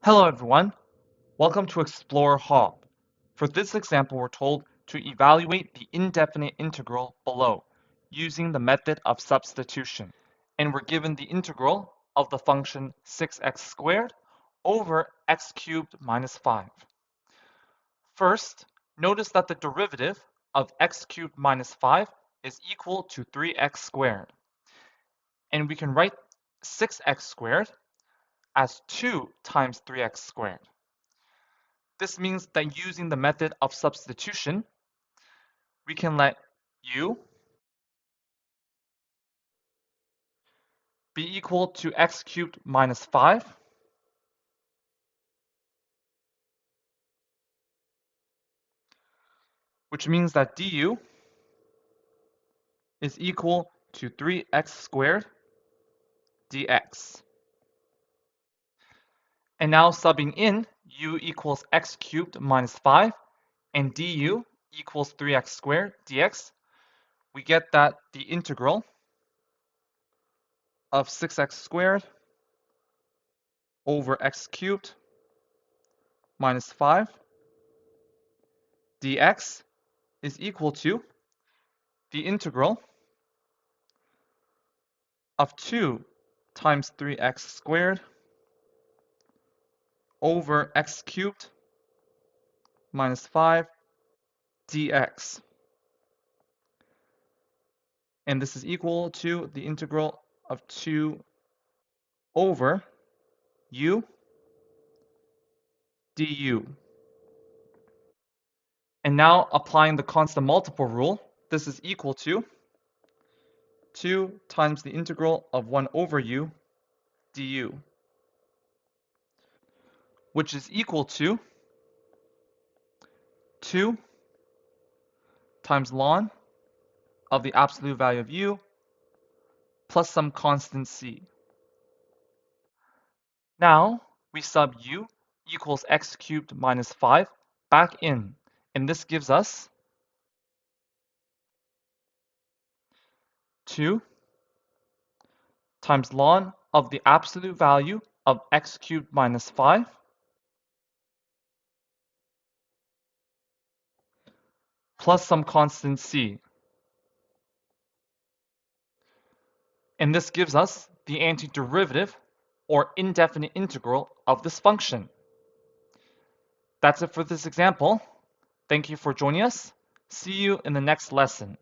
Hello everyone, welcome to Explore Hop. For this example, we're told to evaluate the indefinite integral below using the method of substitution. And we're given the integral of the function 6x squared over x cubed minus 5. First, notice that the derivative of x cubed minus 5 is equal to 3x squared. And we can write 6x squared as 2 times 3x squared. This means that using the method of substitution, we can let u be equal to x cubed minus 5, which means that du is equal to 3x squared dx. And now subbing in u equals x cubed minus 5 and du equals 3x squared dx, we get that the integral of 6x squared over x cubed minus 5 dx is equal to the integral of 2 times 3x squared over x cubed minus 5 dx. And this is equal to the integral of 2 over u du. And now applying the constant multiple rule, this is equal to 2 times the integral of 1 over u du, which is equal to 2 times ln of the absolute value of u plus some constant c. Now we sub u equals x cubed minus 5 back in, and this gives us 2 times ln of the absolute value of x cubed minus 5 plus some constant c. And this gives us the antiderivative or indefinite integral of this function. That's it for this example. Thank you for joining us. See you in the next lesson.